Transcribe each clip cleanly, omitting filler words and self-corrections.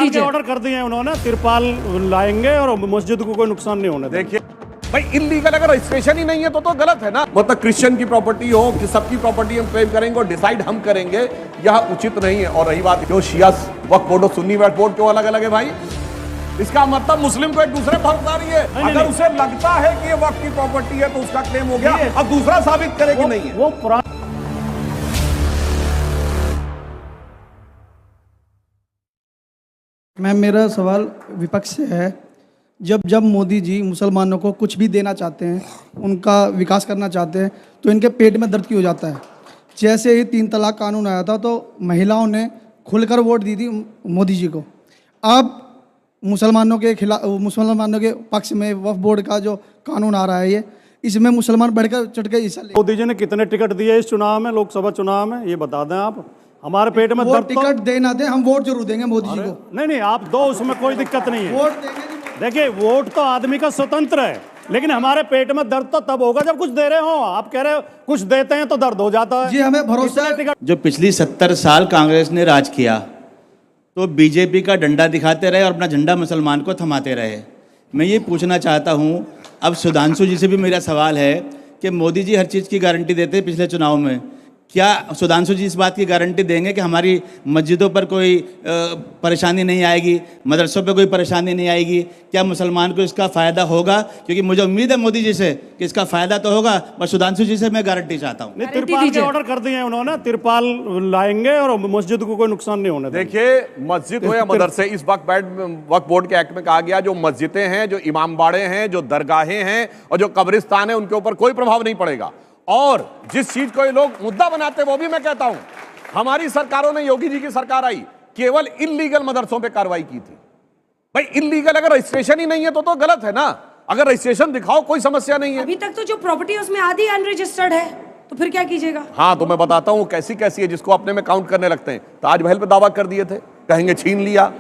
दीजिए। ऑर्डर कर दिए हैं उन्होंने, तिरपाल लाएंगे और मस्जिद को कोई नुकसान नहीं होने देंगे। देखिए भाई, इलीगल अगर रजिस्ट्रेशन ही नहीं है तो गलत है ना। मतलब क्रिश्चियन की प्रॉपर्टी हो कि सबकी प्रॉपर्टी हम क्लेम करेंगे और डिसाइड हम करेंगे, यह उचित नहीं है। और रही बात जो शिया वक्फ बोर्ड और सुन्नी वक्फ बोर्ड क्यों अलग अलग है भाई, इसका मतलब मुस्लिम को एक दूसरे पर हकदार ही है। अगर उसे लगता है कि ये वक्फ की प्रॉपर्टी है तो उसका क्लेम हो गया, अब दूसरा साबित करे कि नहीं है। वो पुराना मेरा सवाल विपक्ष से है। जब मोदी जी मुसलमानों को कुछ भी देना चाहते हैं, उनका विकास करना चाहते हैं, तो इनके पेट में दर्द क्यों हो जाता है। जैसे ही 3 तलाक कानून आया था तो महिलाओं ने खुलकर वोट दी थी मोदी जी को। अब मुसलमानों के खिलाफ, मुसलमानों के पक्ष में वक्फ बोर्ड का जो कानून आ रहा है, ये इसमें मुसलमान बढ़कर चढ़ के हिस्सा ले। मोदी जी ने कितने टिकट दिए इस चुनाव में, लोकसभा चुनाव में, ये बता दें आप। हमारे पेट में वो दर्द टिकट दे ना दे, हम वोट जरूर देंगे मोदी जी को। नहीं, आप दो, उसमें कोई दिक्कत नहीं है। वोट देंगे। देखिए, वोट तो आदमी का स्वतंत्र है, लेकिन हमारे पेट में दर्द तो तब होगा जब कुछ दे रहे हो। आप कह रहे हो कुछ देते हैं तो दर्द हो जाता है। जी, हमें भरोसा है। जो पिछली 70 साल कांग्रेस ने राज किया तो बीजेपी का डंडा दिखाते रहे और अपना झंडा मुसलमान को थमाते रहे। मैं ये पूछना चाहता हूँ, अब सुधांशु जी से भी मेरा सवाल है कि मोदी जी हर चीज़ की गारंटी देते हैं पिछले चुनाव में, क्या सुधांशु जी इस बात की गारंटी देंगे कि हमारी मस्जिदों पर कोई परेशानी नहीं आएगी, मदरसों पर कोई परेशानी नहीं आएगी? क्या मुसलमान को इसका फ़ायदा होगा? क्योंकि मुझे उम्मीद है मोदी जी से कि इसका फ़ायदा तो होगा, पर सुधांशु जी से मैं गारंटी चाहता हूँ। नहीं, तिरपाल के ऑर्डर कर दिए हैं उन्होंने, तिरपाल लाएंगे और मस्जिद को कोई नुकसान नहीं होने देंगे। देखिए, मस्जिद हो या मदरसे, इस वक्फ बोर्ड के एक्ट में कहा गया जो मस्जिदें हैं, जो इमाम बाड़े हैं, जो दरगाहें हैं और जो कब्रिस्तान है, उनके ऊपर कोई प्रभाव नहीं पड़ेगा। और जिस चीज को ये लोग मुद्दा बनाते हैं, वो भी मैं कहता हूं, हमारी सरकारों ने, योगी जी की सरकार आई, केवल इल्लीगल मदरसों पे कार्रवाई की थी। भाई, इल्लीगल अगर रजिस्ट्रेशन ही नहीं है तो गलत है ना। अगर रजिस्ट्रेशन दिखाओ, कोई समस्या नहीं है। अभी तक तो जो प्रॉपर्टी है उसमें आधी अनरजिस्टर्ड है, तो फिर क्या कीजिएगा? हाँ, तो मैं बताता हूं कैसी कैसी है, जिसको अपने में काउंट करने लगते हैं। ताजमहल पे दावा कर दिए थे, कहेंगे छीन लिया।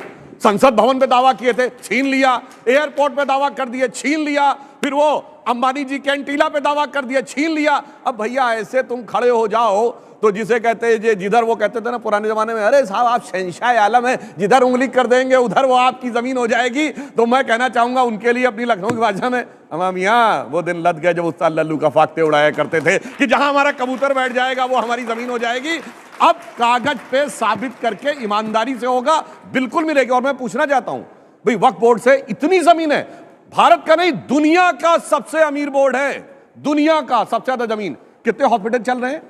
संसद भवन पे दावा किए थे, छीन लिया। एयरपोर्ट पे दावा कर दिए, छीन लिया। फिर वो अंबानी जी कैंटीला पे दावा कर दिया, छीन लिया। अब भैया ऐसे तुम खड़े हो जाओ तो जिसे कहते हैं, जिधर वो कहते थे ना पुराने जमाने में, अरे साहब आप शहंशाह आलम है, जिधर उंगली कर देंगे उधर वो आपकी जमीन हो जाएगी। तो मैं कहना चाहूंगा उनके लिए अपनी लखनऊ की भाषा में, अमा मियां वो दिन लद गए जब उस्ताद लल्लू का फाख्ते उड़ाया करते थे कि जहां हमारा कबूतर बैठ जाएगा वो हमारी जमीन हो जाएगी। अब कागज पे साबित करके ईमानदारी से होगा, बिल्कुल मिलेगी। और मैं पूछना चाहता हूं भाई, वक्फ बोर्ड से इतनी जमीन है, भारत का नहीं दुनिया का सबसे अमीर बोर्ड है, दुनिया का सबसे ज्यादा जमीन। कितने हॉस्पिटल चल रहे हैं,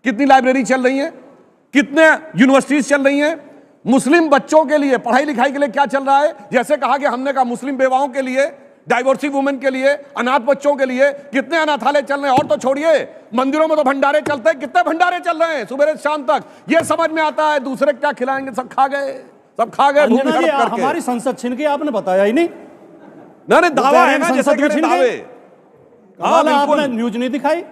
कितनी लाइब्रेरी चल रही है, कितने यूनिवर्सिटीज चल रही हैं, मुस्लिम बच्चों के लिए पढ़ाई लिखाई के लिए क्या चल रहा है। जैसे कहा कि हमने कहा मुस्लिम बेवाओं के लिए, डाइवोर्सी वुमेन के लिए, अनाथ बच्चों के लिए कितने अनाथालय चल रहे हैं। और तो छोड़िए, मंदिरों में तो भंडारे चलते हैं, कितने भंडारे चल रहे हैं सुबह से शाम तक। ये समझ में आता है दूसरे क्या खिलाएंगे, सब खा गए, सब खा गए। हमारी संसद छीन के आपने बताया ही नहीं। नहीं, दावा है ना, जैसे कि दावे। हाँ, आपने न्यूज नहीं दिखाई,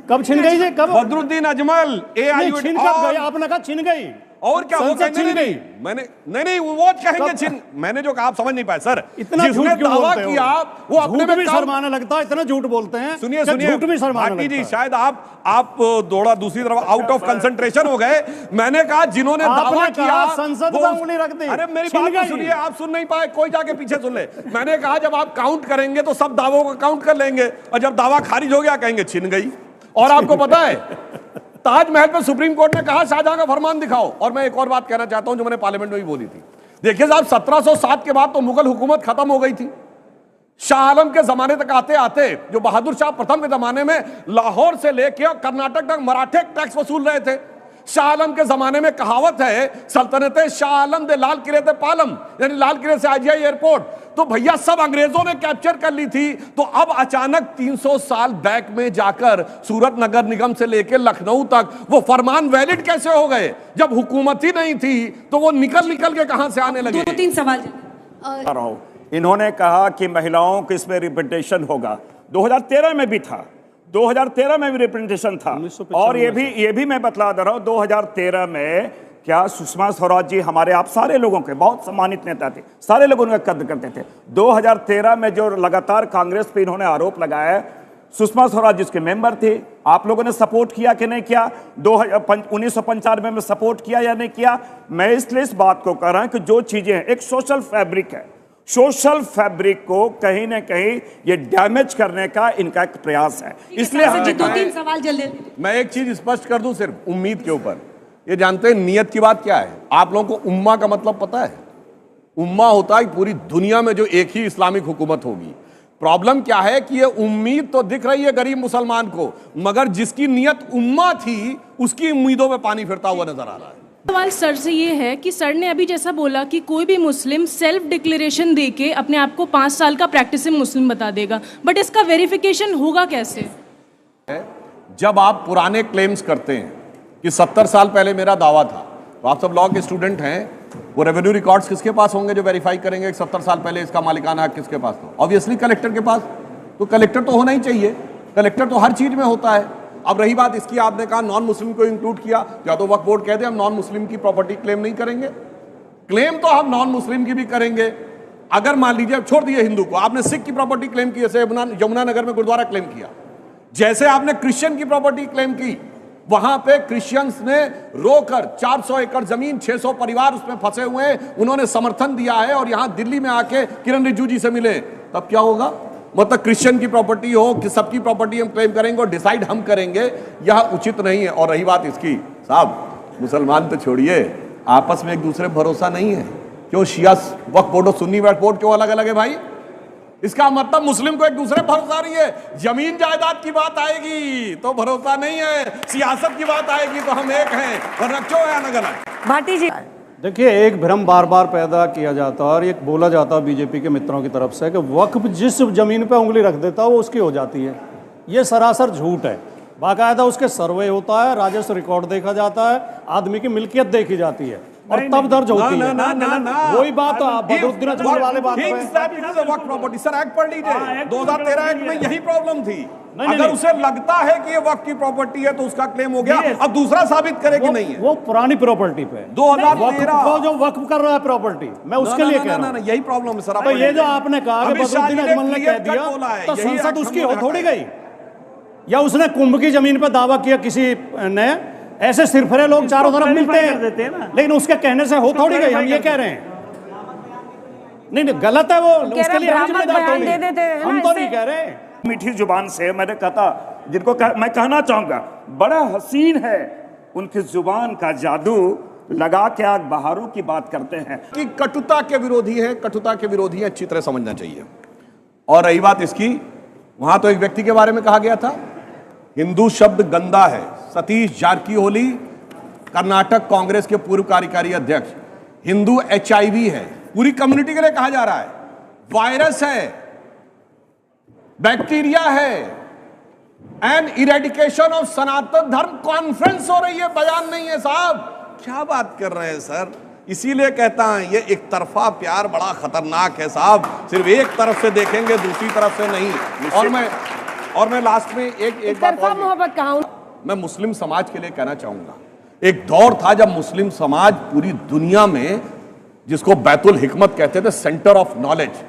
कब छिन गई जी? कब? बदरुद्दीन अजमल छिन कब गई? आपने कहा छिन गई, और क्या वो छिन गई? मैंने नहीं वो कहेंगे छिन, मैंने जो कहा आप समझ नहीं पाए सर। इतना झूठ क्यों दावा बोलते किया हो? वो अपने में भी शर्माने लगता है, इतना झूठ बोलते हैं। सुनिए झूठ भी शर्माने लगता है। जी, शायद आप दौड़ा दूसरी तरफ, आउट ऑफ कंसंट्रेशन हो गए। मैंने कहा जिन्होंने दावा किया संसद में उंगली रख दी। अरे मेरी बात तो सुनिए, आप सुन नहीं पाए, कोई जाके पीछे सुन ले। मैंने कहा जब आप काउंट करेंगे तो सब दावों को काउंट कर लेंगे, और जब दावा खारिज हो गया कहेंगे छिन गई। और आपको पता है, ताजमहल पे सुप्रीम कोर्ट ने कहा शाहजहां का फरमान दिखाओ। और मैं एक और बात कहना चाहता हूं जो मैंने पार्लियामेंट में भी बोली थी। देखिए साहब, 1707 के बाद तो मुगल हुकूमत खत्म हो गई थी। शाह आलम के जमाने तक आते आते, जो बहादुर शाह प्रथम के जमाने में लाहौर से लेकर कर्नाटक तक मराठे टैक्स वसूल रहे थे। शाह आलम के जमाने में कहावत है, सल्तनत शाह आलम दे लाल किले ते पालम, यानी लाल किले से आईजीआई एयरपोर्ट। तो भैया सब अंग्रेजों ने कैप्चर कर ली थी। तो अब अचानक 300 साल बैक में जाकर सूरत नगर निगम से लेकर लखनऊ तक वो फरमान वैलिड कैसे हो गए? जब हुकूमत ही नहीं थी तो वो निकल के कहां से आने लगे? 2-3 सवाल। इन्होंने कहा कि महिलाओं को इसमें रिप्रेजेंटेशन होगा, 2013 में भी था, 2013 में भी रिप्रेजेंटेशन था। और ये भी मैं बतला दे रहा हूं, 2013 में क्या सुषमा स्वराज जी हमारे आप सारे लोगों के बहुत सम्मानित नेता थे, सारे लोग उनका कद्र करते थे। 2013 में जो लगातार कांग्रेस पे इन्होंने आरोप लगाया, सुषमा स्वराज जिसके मेंबर थे, आप लोगों ने सपोर्ट किया कि नहीं किया? 1995 में सपोर्ट किया या नहीं किया? मैं इसलिए इस बात को कह रहा हूं कि जो चीजें हैं, एक सोशल फैब्रिक है, सोशल फैब्रिक को कहीं ना कहीं ये डैमेज करने का इनका एक प्रयास है। इसलिए जी 2-3 सवाल जल्दी। मैं एक चीज स्पष्ट कर दूं सिर्फ उम्मीद के ऊपर, ये जानते हैं नियत की बात क्या है? आप लोगों को उम्मा का मतलब पता है? उम्मा होता है पूरी दुनिया में जो एक ही इस्लामिक हुकूमत होगी। प्रॉब्लम क्या है कि ये उम्मीद तो दिख रही है गरीब मुसलमान को, मगर जिसकी नियत उम्मा थी उसकी उम्मीदों में पानी फिरता हुआ नजर आ रहा है। सवाल सर से ये है कि सर ने अभी जैसा बोला कि कोई भी मुस्लिम सेल्फ डिक्लेरेशन देके अपने आप को 5 साल का प्रैक्टिसिंग मुस्लिम बता देगा, बट इसका वेरिफिकेशन होगा कैसे? जब आप पुराने क्लेम्स करते हैं कि 70 साल पहले मेरा दावा था, तो आप सब लॉ के स्टूडेंट हैं, वो रेवेन्यू रिकॉर्ड्स किसके पास होंगे जो वेरीफाई करेंगे कि 70 साल पहले इसका मालिकाना हक किसके पास था? ऑब्वियसली कलेक्टर के पास। तो कलेक्टर तो होना ही चाहिए, कलेक्टर तो हर चीज में होता है। अब रही बात इसकी, आपने कहा नॉन मुस्लिम को इंक्लूड किया, या तो वक्फ बोर्ड कहते हैं हम नॉन मुस्लिम की प्रॉपर्टी क्लेम नहीं करेंगे। क्लेम तो हम नॉन मुस्लिम की भी करेंगे। अगर मान लीजिए छोड़ दिए हिंदू को, आपने सिख की प्रॉपर्टी क्लेम की, जैसे यमुनानगर में गुरुद्वारा क्लेम किया, जैसे आपने क्रिश्चियन की प्रॉपर्टी क्लेम की, वहां पे क्रिश्चियंस ने रोकर 400 एकड़ जमीन, 600 परिवार उसमें फंसे हुए हैं, उन्होंने समर्थन दिया है और यहां दिल्ली में आके किरण रिजिजू जी से मिले, तब क्या होगा? मतलब क्रिश्चियन की प्रॉपर्टी हो कि सबकी प्रॉपर्टी हम क्लेम करेंगे और डिसाइड हम करेंगे, यह उचित नहीं है। और रही बात इसकी, साहब मुसलमान तो छोड़िए, आपस में एक दूसरे भरोसा नहीं है। क्यों शिया वक्फ बोर्ड और सुन्नी वक्फ बोर्ड क्यों अलग अलग है भाई? इसका मतलब मुस्लिम को एक दूसरे भरोसा नहीं है। जमीन जायदाद की बात आएगी तो भरोसा नहीं है, सियासत की बात आएगी तो हम एक हैं, वरना क्यों है अलग अलग? भाटी जी देखिए, एक भ्रम बार बार पैदा किया जाता है और ये बोला जाता है बीजेपी के मित्रों की तरफ से कि वक्फ जिस जमीन पे उंगली रख देता है वो उसकी हो जाती है। ये सरासर झूठ है। बाकायदा उसके सर्वे होता है, राजस्व रिकॉर्ड देखा जाता है, आदमी की मिल्कियत देखी जाती है और तब दर्ज होती है। वही बात बदरुद्दीन अजमल वाले बात पे। वक्फ प्रॉपर्टी सर एक्ट पढ़ लीजिए, 2013 एक्ट में यही प्रॉब्लम थी। अगर उसे लगता है कि ये वक्फ की प्रॉपर्टी है तो उसका क्लेम हो गया। अब दूसरा साबित करे कि नहीं है। वो पुरानी प्रॉपर्टी पे 2013 को जो वक्फ कर रहा है प्रॉपर्टी, मैं उसके लिए कह रहा हूं। यही प्रॉब्लम है सर। तो ये जो आपने कहा कि बदरुद्दीन अजमल ने कह दिया तो संसद उसकी हो थोड़ी गई, या उसने कुंभ की जमीन पर दावा किया किसी ने, ऐसे सिरफरे लोग चारों तरफ मिलते हैं, लेकिन उसके कहने से हो थोड़ी गई। हम ये कह रहे हैं नहीं गलत है वो, उसके लिए हम तो नहीं कह रहे। मीठी जुबान से मैंने कहा, जिनको मैं कहना चाहूंगा, बड़ा हसीन है उनकी जुबान का जादू, लगा के आग बहारों की बात करते हैं कि कटुता के विरोधी है, कटुता के विरोधी है, अच्छी तरह समझना चाहिए। और रही बात इसकी, वहां तो एक व्यक्ति के बारे में कहा गया था, हिंदू शब्द गंदा है। सतीश जारकीहोली, कर्नाटक कांग्रेस के पूर्व कार्यकारी अध्यक्ष। हिंदू HIV है, पूरी कम्युनिटी के लिए कहा जा रहा है, वायरस है, बैक्टीरिया है। एंड इरेडिकेशन ऑफ सनातन धर्म कॉन्फ्रेंस हो रही है, बयान नहीं है साहब। क्या बात कर रहे हैं सर? इसीलिए कहता हूं ये एक तरफा प्यार बड़ा खतरनाक है साहब। सिर्फ एक तरफ से देखेंगे, दूसरी तरफ से नहीं। और मैं लास्ट में एक बात और, मोहब्बत कहा, मैं मुस्लिम समाज के लिए कहना चाहूंगा, एक दौर था जब मुस्लिम समाज पूरी दुनिया में, जिसको बैतुल हिकमत कहते थे, सेंटर ऑफ नॉलेज,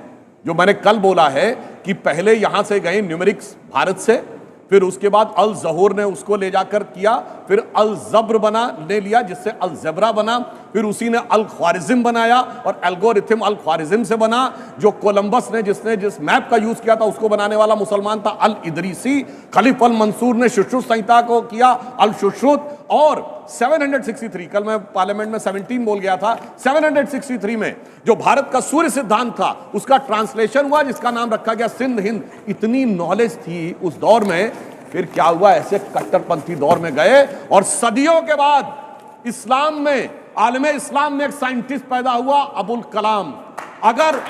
जो मैंने कल बोला है कि पहले यहां से गए न्यूमेरिक्स भारत से, फिर उसके बाद अल जहूर ने उसको ले जाकर किया, फिर अल जब्र बना ले लिया जिससे अल जबरा बना, फिर उसी ने अल ख्वारिज्म बनाया और एल्गोरिथम अल ख्वारिज्म से बना। जो कोलंबस ने जिस मैप का यूज किया था उसको बनाने वाला मुसलमान था अल इदरीसी। खलीफ अल मंसूर ने शुश्रुत संहिता को किया अल शुश्रुत। और 763, कल मैं पार्लियामेंट में 17 बोल गया था, 763 में जो भारत का सूर्य सिद्धांत था उसका ट्रांसलेशन हुआ, जिसका नाम रखा गया सिंध हिंद। इतनी नॉलेज थी उस दौर में। फिर क्या हुआ, ऐसे कट्टरपंथी दौर में गए और सदियों के बाद इस्लाम में, आलमे इस्लाम में एक साइंटिस्ट पैदा हुआ, अबुल कलाम। अगर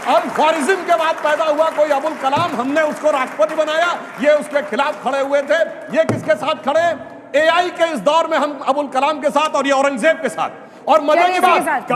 अल ख्वारिज्म के बाद पैदा हुआ कोई अबुल कलाम, हमने उसको राष्ट्रपति बनाया, ये उसके खिलाफ खड़े हुए थे। ये किसके साथ खड़े? AI के इस दौर में हम अबुल कलाम के साथ और ये औरंगजेब के साथ। और मजे की बात,